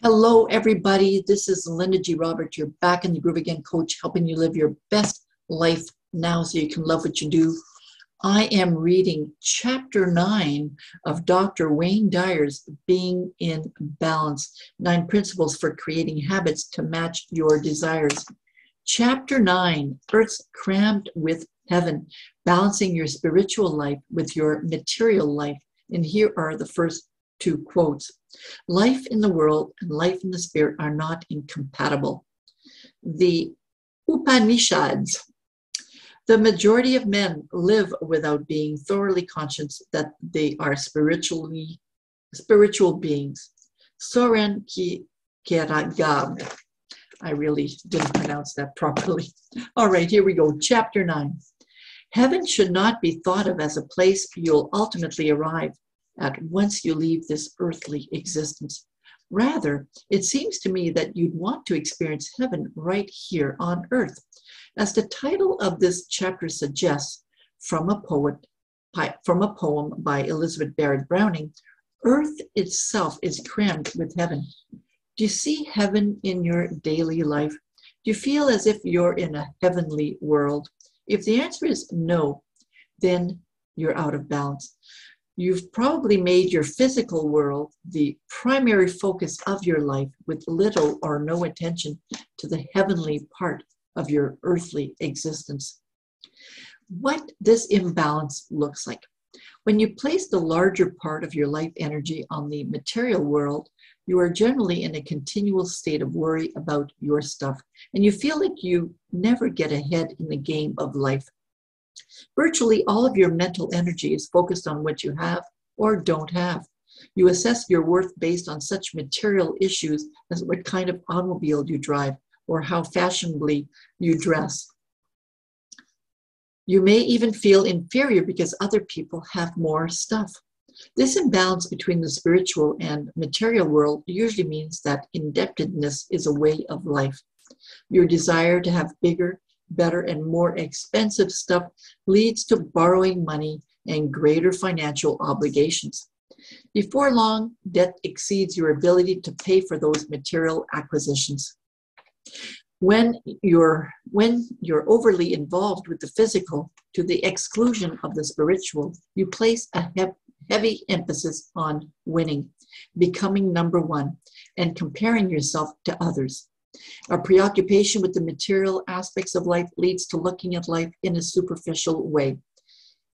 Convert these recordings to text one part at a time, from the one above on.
Hello, everybody. This is Linda G. Roberts. You're back in the groove again, coach, helping you live your best life now so you can love what you do. I am reading Chapter 9 of Dr. Wayne Dyer's Being in Balance, 9 Principles for Creating Habits to Match Your Desires. Chapter 9, Earth's Crammed with Heaven, Balancing Your Spiritual Life with Your Material Life. And here are the first 2 quotes. Life in the world and life in the spirit are not incompatible. The Upanishads. The majority of men live without being thoroughly conscious that they are spiritual beings. Soren Kierkegaard. I really didn't pronounce that properly. All right, here we go. Chapter 9. Heaven should not be thought of as a place you'll ultimately arrive at once you leave this earthly existence. Rather, it seems to me that you'd want to experience heaven right here on earth. As the title of this chapter suggests, from a poem by Elizabeth Barrett Browning, earth itself is crammed with heaven. Do you see heaven in your daily life? Do you feel as if you're in a heavenly world? If the answer is no, then you're out of balance. You've probably made your physical world the primary focus of your life with little or no attention to the heavenly part of your earthly existence. What this imbalance looks like. When you place the larger part of your life energy on the material world, you are generally in a continual state of worry about your stuff, and you feel like you never get ahead in the game of life. Virtually all of your mental energy is focused on what you have or don't have. You assess your worth based on such material issues as what kind of automobile you drive or how fashionably you dress. You may even feel inferior because other people have more stuff. This imbalance between the spiritual and material world usually means that indebtedness is a way of life. Your desire to have bigger, better, and more expensive stuff leads to borrowing money and greater financial obligations. Before long, debt exceeds your ability to pay for those material acquisitions. When you're overly involved with the physical to the exclusion of the spiritual, you place a heavy emphasis on winning, becoming number one, and comparing yourself to others. Our preoccupation with the material aspects of life leads to looking at life in a superficial way,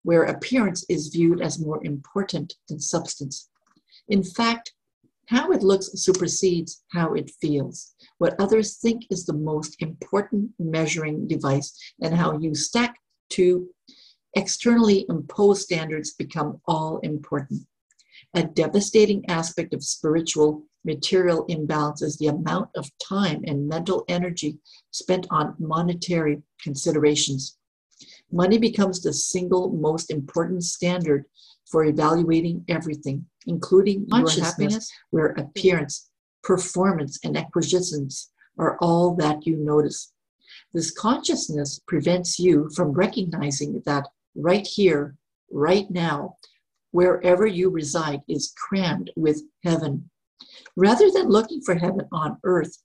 where appearance is viewed as more important than substance. In fact, how it looks supersedes how it feels. What others think is the most important measuring device, and how you stack to externally imposed standards become all important. A devastating aspect of spiritual material imbalance is the amount of time and mental energy spent on monetary considerations. Money becomes the single most important standard for evaluating everything, including your happiness, where appearance, performance, and acquisitions are all that you notice. This consciousness prevents you from recognizing that right here, right now, wherever you reside is crammed with heaven. Rather than looking for heaven on earth,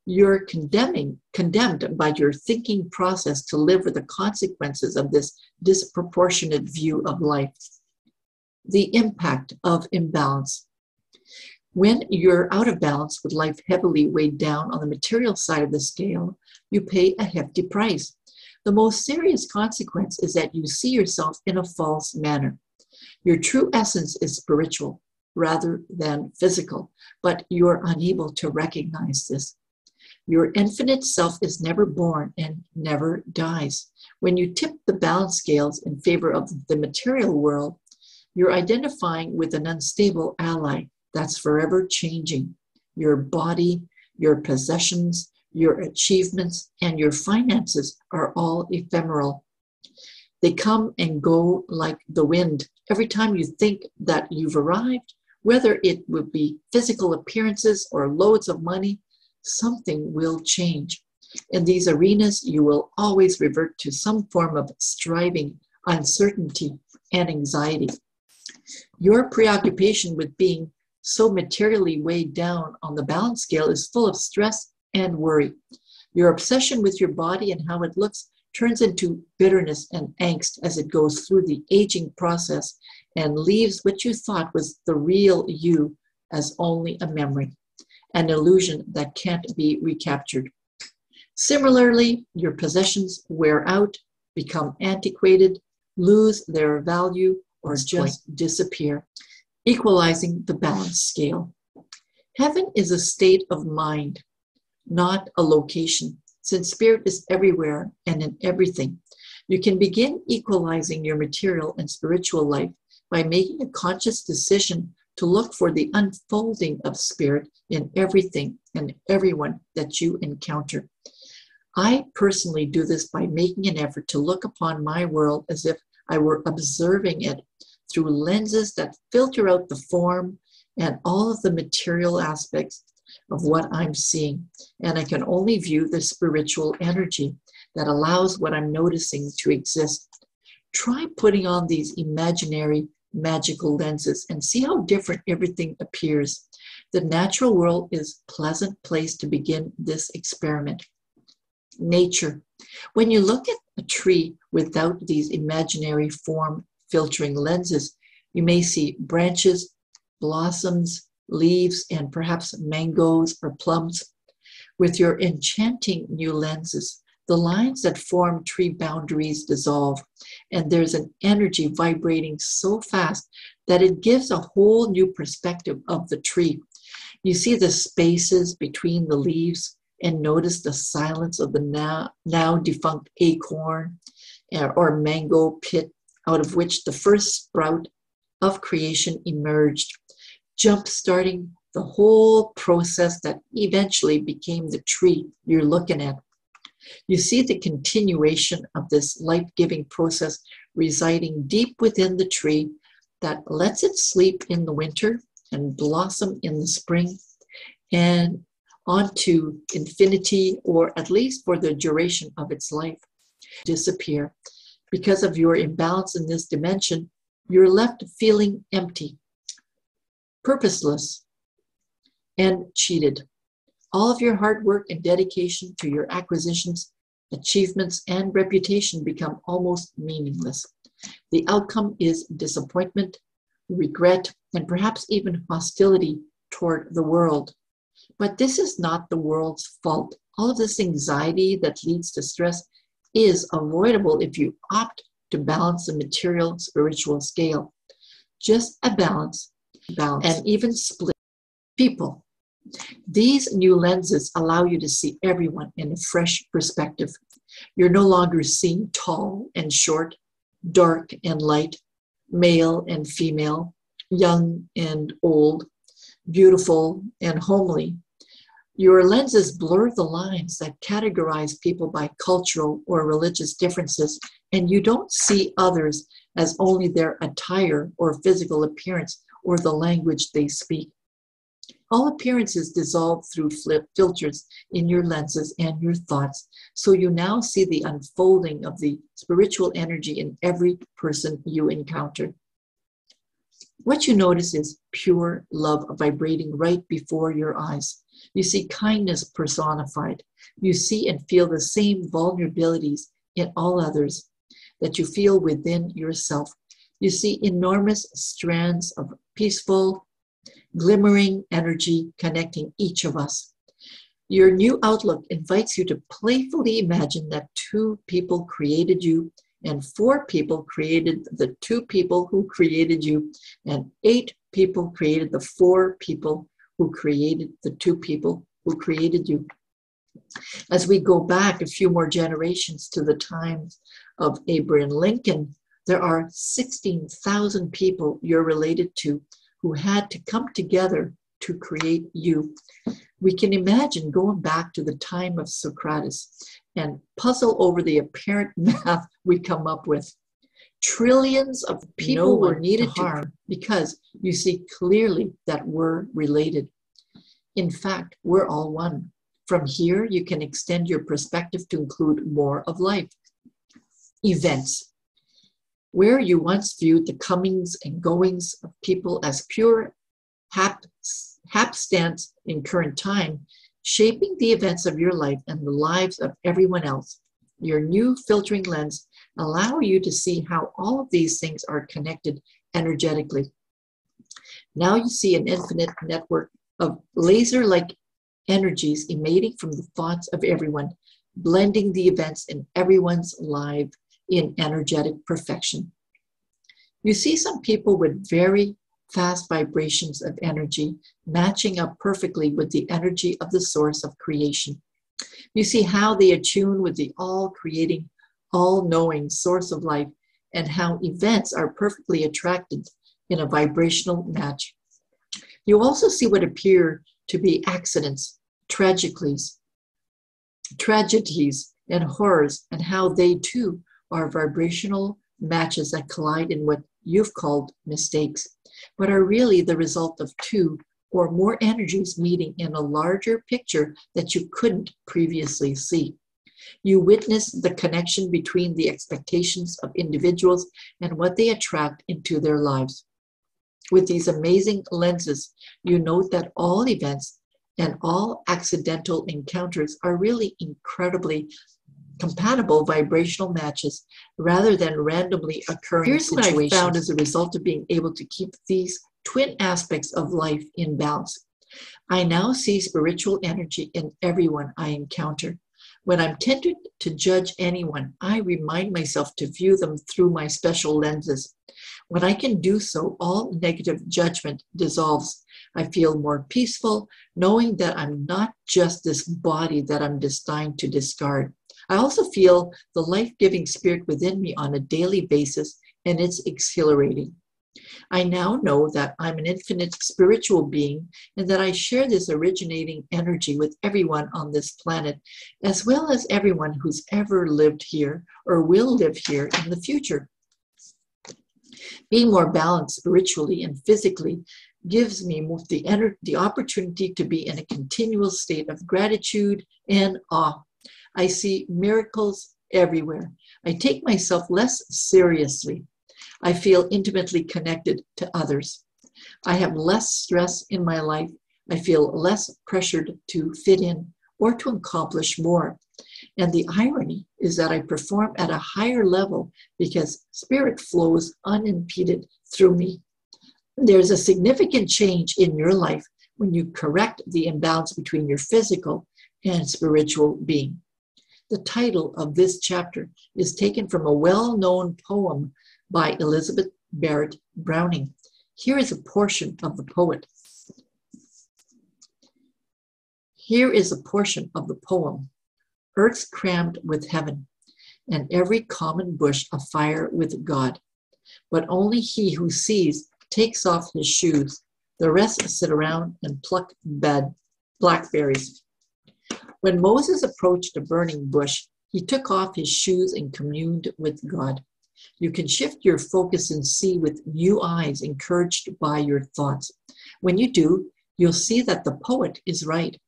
you're condemned by your thinking process to live with the consequences of this disproportionate view of life. The impact of imbalance. When you're out of balance with life heavily weighed down on the material side of the scale, you pay a hefty price. The most serious consequence is that you see yourself in a false manner. Your true essence is spiritual rather than physical, but you're unable to recognize this. Your infinite self is never born and never dies. When you tip the balance scales in favor of the material world, you're identifying with an unstable ally that's forever changing. Your body, your possessions, your achievements, and your finances are all ephemeral. They come and go like the wind. Every time you think that you've arrived, whether it would be physical appearances or loads of money, something will change. In these arenas, you will always revert to some form of striving, uncertainty, and anxiety. Your preoccupation with being so materially weighed down on the balance scale is full of stress and worry. Your obsession with your body and how it looks turns into bitterness and angst as it goes through the aging process and leaves what you thought was the real you as only a memory, an illusion that can't be recaptured. Similarly, your possessions wear out, become antiquated, lose their value, or just disappear. Equalizing the balance scale. Heaven is a state of mind, not a location. Since spirit is everywhere and in everything, you can begin equalizing your material and spiritual life by making a conscious decision to look for the unfolding of spirit in everything and everyone that you encounter. I personally do this by making an effort to look upon my world as if I were observing it through lenses that filter out the form and all of the material aspects of what I'm seeing. And I can only view the spiritual energy that allows what I'm noticing to exist. Try putting on these imaginary magical lenses and see how different everything appears. The natural world is a pleasant place to begin this experiment. Nature. When you look at a tree without these imaginary form filtering lenses, you may see branches, blossoms, leaves, and perhaps mangoes or plums. With your enchanting new lenses, the lines that form tree boundaries dissolve, and there's an energy vibrating so fast that it gives a whole new perspective of the tree. You see the spaces between the leaves and notice the silence of the now defunct acorn or mango pit out of which the first sprout of creation emerged, jump-starting the whole process that eventually became the tree you're looking at. You see the continuation of this life-giving process residing deep within the tree that lets it sleep in the winter and blossom in the spring and on to infinity, or at least for the duration of its life, disappear. Because of your imbalance in this dimension, you're left feeling empty, purposeless, and cheated. All of your hard work and dedication to your acquisitions, achievements, and reputation become almost meaningless. The outcome is disappointment, regret, and perhaps even hostility toward the world. But this is not the world's fault. All of this anxiety that leads to stress is avoidable if you opt to balance the material spiritual scale. Just a balance, and even split people. These new lenses allow you to see everyone in a fresh perspective. You're no longer seeing tall and short, dark and light, male and female, young and old, beautiful and homely. Your lenses blur the lines that categorize people by cultural or religious differences, and you don't see others as only their attire or physical appearance or the language they speak. All appearances dissolve through filters in your lenses and your thoughts, so you now see the unfolding of the spiritual energy in every person you encounter. What you notice is pure love vibrating right before your eyes. You see kindness personified. You see and feel the same vulnerabilities in all others that you feel within yourself. You see enormous strands of peaceful, glimmering energy connecting each of us. Your new outlook invites you to playfully imagine that 2 people created you, and 4 people created the 2 people who created you, and 8 people created the 4 people who created the 2 people who created you. As we go back a few more generations to the times of Abraham Lincoln, there are 16,000 people you're related to who had to come together to create you. We can imagine going back to the time of Socrates and puzzle over the apparent math we come up with. Trillions of people were needed to harm because you see clearly that we're related. In fact, we're all one. From here, you can extend your perspective to include more of life. Events. Where you once viewed the comings and goings of people as pure hapstance in current time, shaping the events of your life and the lives of everyone else. Your new filtering lens allow you to see how all of these things are connected energetically. Now you see an infinite network of laser-like energies emanating from the thoughts of everyone, blending the events in everyone's life in energetic perfection. You see some people with very fast vibrations of energy matching up perfectly with the energy of the source of creation. You see how they attune with the all-creating, all-knowing source of life, and how events are perfectly attracted in a vibrational match. You also see what appear to be accidents, tragedies, and horrors, and how they too are vibrational matches that collide in what you've called mistakes, but are really the result of two or more energies meeting in a larger picture that you couldn't previously see. You witness the connection between the expectations of individuals and what they attract into their lives. With these amazing lenses, you note that all events and all accidental encounters are really incredibly compatible vibrational matches rather than randomly occurring situations. Here's what I found as a result of being able to keep these twin aspects of life in balance. I now see spiritual energy in everyone I encounter. When I'm tempted to judge anyone, I remind myself to view them through my special lenses. When I can do so, all negative judgment dissolves. I feel more peaceful, knowing that I'm not just this body that I'm destined to discard. I also feel the life-giving spirit within me on a daily basis, and it's exhilarating. I now know that I'm an infinite spiritual being and that I share this originating energy with everyone on this planet, as well as everyone who's ever lived here or will live here in the future. Being more balanced spiritually and physically gives me the opportunity to be in a continual state of gratitude and awe. I see miracles everywhere. I take myself less seriously. I feel intimately connected to others. I have less stress in my life. I feel less pressured to fit in or to accomplish more. And the irony is that I perform at a higher level because spirit flows unimpeded through me. There's a significant change in your life when you correct the imbalance between your physical and spiritual being. The title of this chapter is taken from a well-known poem by Elizabeth Barrett Browning. Here is a portion of the poet. Here is a portion of the poem. Earth's crammed with heaven, and every common bush afire with God. But only he who sees takes off his shoes. The rest sit around and pluck blackberries. When Moses approached a burning bush, he took off his shoes and communed with God. You can shift your focus and see with new eyes, encouraged by your thoughts. When you do, you'll see that the poet is right.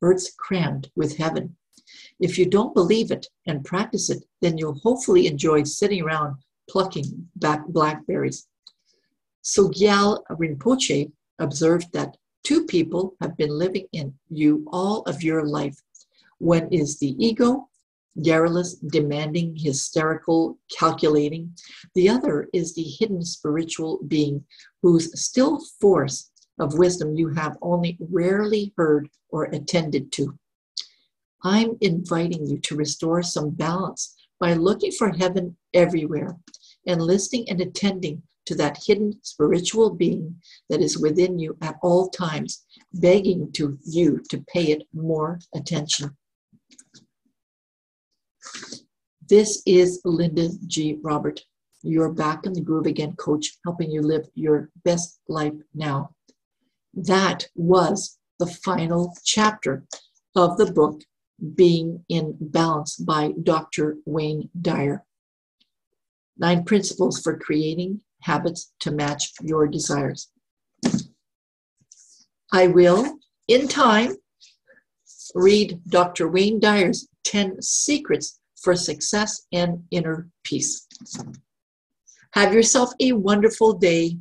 Earth's crammed with heaven. If you don't believe it and practice it, then you'll hopefully enjoy sitting around plucking blackberries. Sogyal Rinpoche observed that two people have been living in you all of your life. One is the ego, garrulous, demanding, hysterical, calculating. The other is the hidden spiritual being whose still force of wisdom you have only rarely heard or attended to. I'm inviting you to restore some balance by looking for heaven everywhere and listening and attending to that hidden spiritual being that is within you at all times, begging you to pay it more attention. This is Linda G. Robert. You're back in the groove again, coach, helping you live your best life now. That was the final chapter of the book, Being in Balance by Dr. Wayne Dyer. 9 Principles for Creating Habits to Match Your Desires. I will, in time, read Dr. Wayne Dyer's 10 Secrets for Success and Inner Peace. Have yourself a wonderful day.